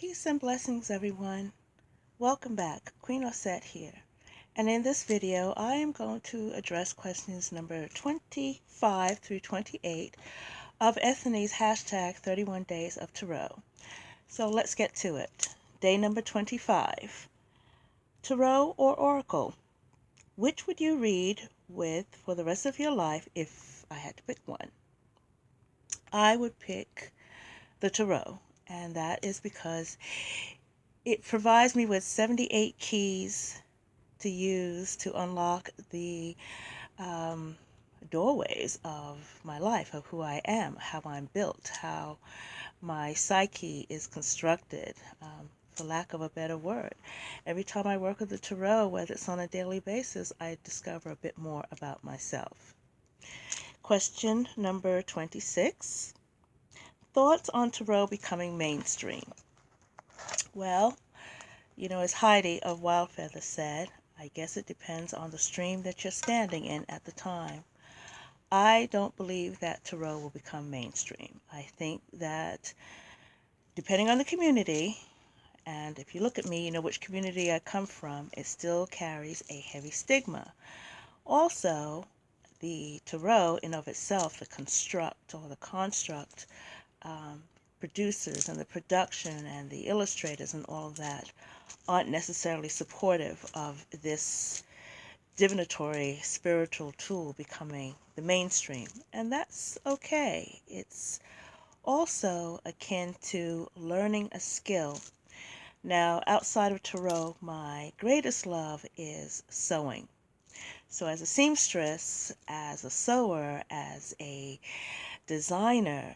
Peace and blessings, everyone. Welcome back. Queen Osset here. And in this video, I am going to address questions number 25 through 28 of Ethony's hashtag 31 Days of Tarot. So let's get to it. Day number 25. Tarot or Oracle? Which would you read with for the rest of your life if I had to pick one? I would pick the Tarot, and that is because it provides me with 78 keys to use to unlock the doorways of my life, of who I am, how I'm built, how my psyche is constructed, for lack of a better word. Every time I work with the tarot, whether it's on a daily basis, I discover a bit more about myself. Question number 26. Thoughts on tarot becoming mainstream? Well, as Heidi of Wildfeather said, I guess it depends on the stream that you're standing in at the time. I don't believe that tarot will become mainstream. I think that depending on the community, and if you look at me, you know which community I come from, it still carries a heavy stigma. Also, the tarot in of itself, the construct producers and the production and the illustrators and all of that aren't necessarily supportive of this divinatory spiritual tool becoming the mainstream. And that's okay. It's also akin to learning a skill. Now, outside of tarot, my greatest love is sewing. So as a seamstress, as a sewer, as a designer,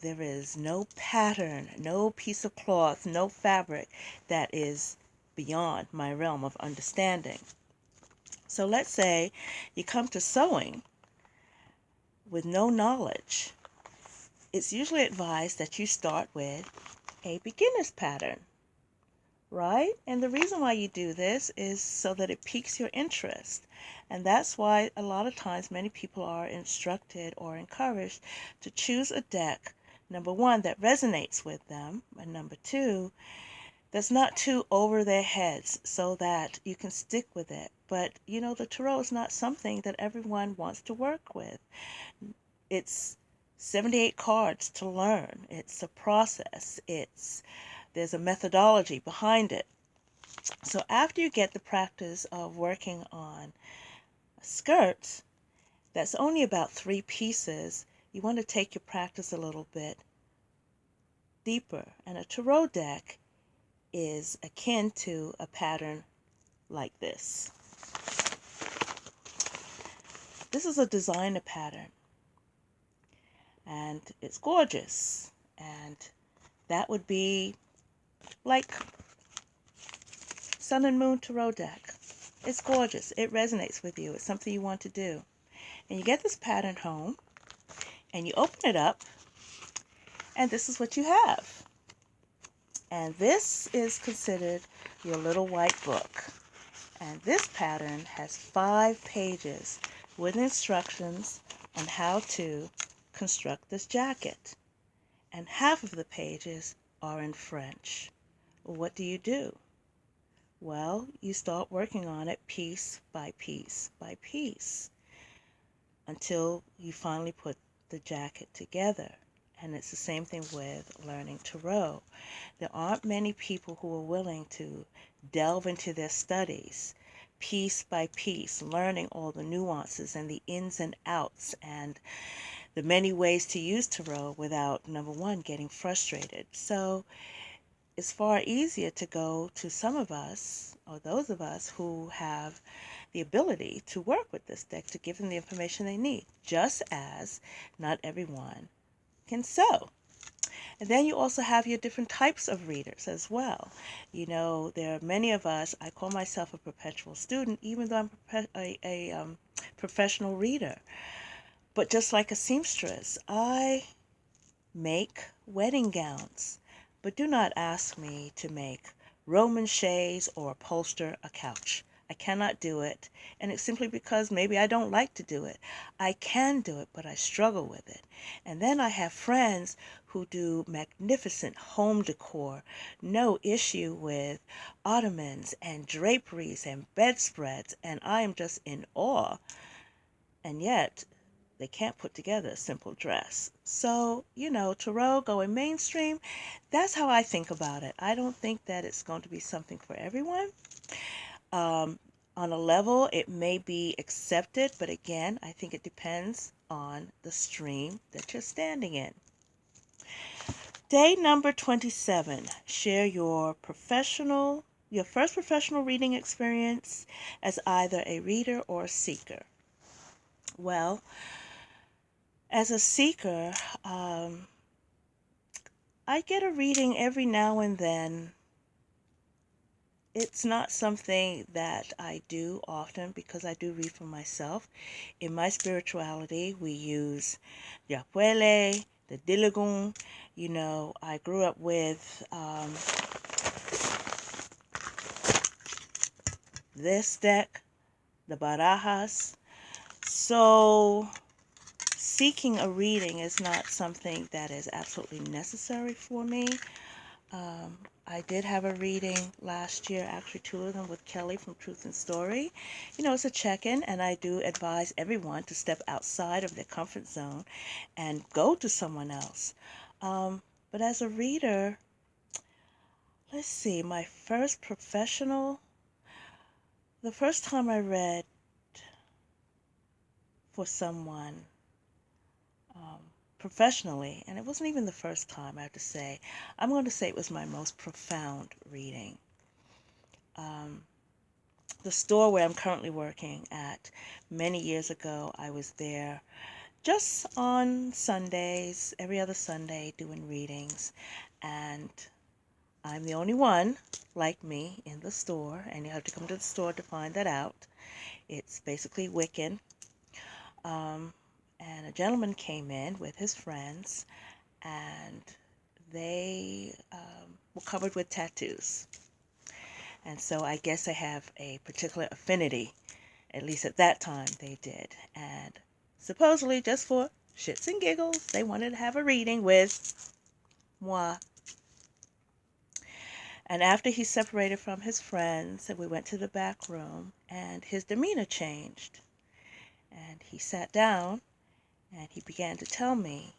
there is no pattern, no piece of cloth, no fabric that is beyond my realm of understanding. So let's say you come to sewing with no knowledge. It's usually advised that you start with a beginner's pattern, right? And the reason why you do this is so that it piques your interest. And that's why a lot of times many people are instructed or encouraged to choose a deck, number one, that resonates with them, and number two, that's not too over their heads so that you can stick with it. But, the tarot is not something that everyone wants to work with. It's 78 cards to learn. It's a process. There's a methodology behind it. So after you get the practice of working on a skirt, that's only about 3 pieces, you want to take your practice a little bit deeper. And a tarot deck is akin to a pattern like this. This is a designer pattern, and it's gorgeous. And that would be like Sun and Moon Tarot deck. It's gorgeous. It resonates with you. It's something you want to do. And you get this pattern home, and you open it up, and this is what you have. And this is considered your little white book. And this pattern has 5 pages with instructions on how to construct this jacket. And half of the pages are in French. What do? Well, you start working on it piece by piece by piece until you finally put the jacket together. And it's the same thing with learning tarot. There aren't many people who are willing to delve into their studies piece by piece, learning all the nuances and the ins and outs and the many ways to use tarot without, number one, getting frustrated. So it's far easier to go to some of us, or those of us who have the ability to work with this deck, to give them the information they need, just as not everyone can sew. And then you also have your different types of readers as well. There are many of us, I call myself a perpetual student, even though I'm a professional reader. But just like a seamstress, I make wedding gowns. But do not ask me to make Roman shades or upholster a couch. I cannot do it. And it's simply because maybe I don't like to do it. I can do it, but I struggle with it. And then I have friends who do magnificent home decor, no issue with ottomans and draperies and bedspreads, and I am just in awe. And yet, they can't put together a simple dress. So, Tarot going mainstream, that's how I think about it. I don't think that it's going to be something for everyone. Um, on a level, it may be accepted, but again, I think it depends on the stream that you're standing in. Day number 27. Share your first professional reading experience as either a reader or a seeker. Well, as a seeker, I get a reading every now and then. It's not something that I do often because I do read for myself. In my spirituality, we use Yapuele, the Diligun. I grew up with this deck, the Barajas. So seeking a reading is not something that is absolutely necessary for me. I did have a reading last year, actually 2 of them with Kelly from Truth and Story. It's a check-in, and I do advise everyone to step outside of their comfort zone and go to someone else. But as a reader, let's see, the first time I read for someone professionally, and it wasn't even the first time, I have to say. I'm going to say it was my most profound reading. The store where I'm currently working at, many years ago, I was there just on Sundays, every other Sunday, doing readings, and I'm the only one like me in the store, and you have to come to the store to find that out. It's basically Wiccan. And a gentleman came in with his friends, and they were covered with tattoos. And so I guess they have a particular affinity, at least at that time they did. And supposedly, just for shits and giggles, they wanted to have a reading with moi. And after he separated from his friends, we went to the back room, and his demeanor changed. And he sat down, and he began to tell me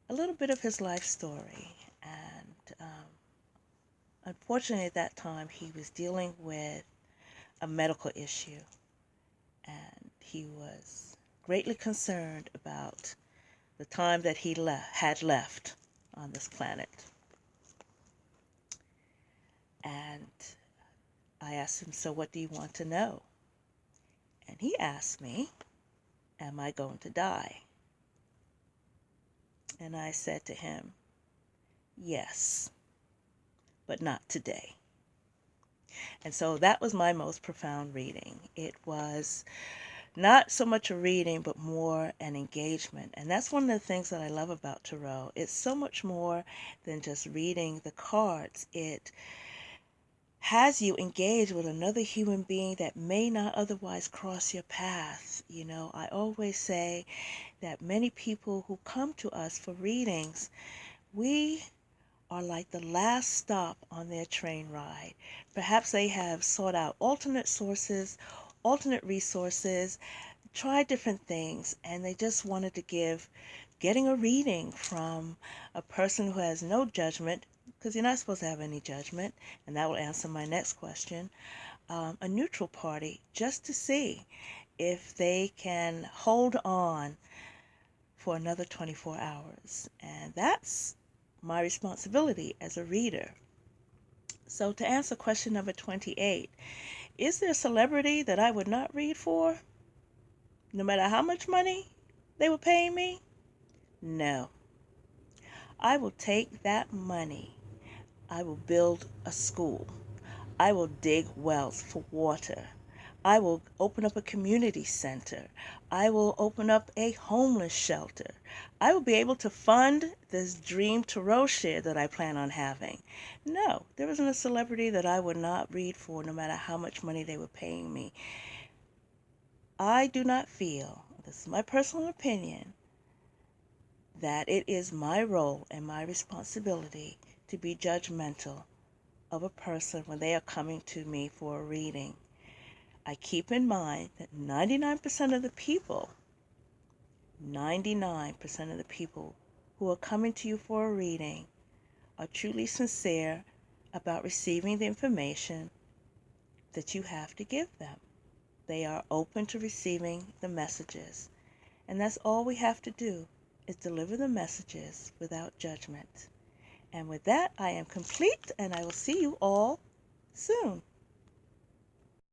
a little bit of his life story. And unfortunately, at that time, he was dealing with a medical issue, and he was greatly concerned about the time that he had left on this planet. And I asked him, so what do you want to know? And he asked me, am I going to die? And I said to him, yes, but not today. And so that was my most profound reading. It was not so much a reading, but more an engagement. And that's one of the things that I love about Tarot. It's so much more than just reading the cards. It has you engage with another human being that may not otherwise cross your path. I always say that many people who come to us for readings, we are like the last stop on their train ride. Perhaps they have sought out alternate sources, alternate resources, tried different things, and they just wanted to getting a reading from a person who has no judgment, because you're not supposed to have any judgment, and that will answer my next question, a neutral party, just to see if they can hold on for another 24 hours. And that's my responsibility as a reader. So to answer question number 28, is there a celebrity that I would not read for, no matter how much money they were paying me? No. I will take that money. I will build a school. I will dig wells for water. I will open up a community center. I will open up a homeless shelter. I will be able to fund this dream tarot share that I plan on having. No, there isn't a celebrity that I would not read for, no matter how much money they were paying me. I do not feel, this is my personal opinion, that it is my role and my responsibility to be judgmental of a person when they are coming to me for a reading. I keep in mind that 99% of the people, 99% of the people who are coming to you for a reading are truly sincere about receiving the information that you have to give them. They are open to receiving the messages. And that's all we have to do, is deliver the messages without judgment. And with that, I am complete, and I will see you all soon.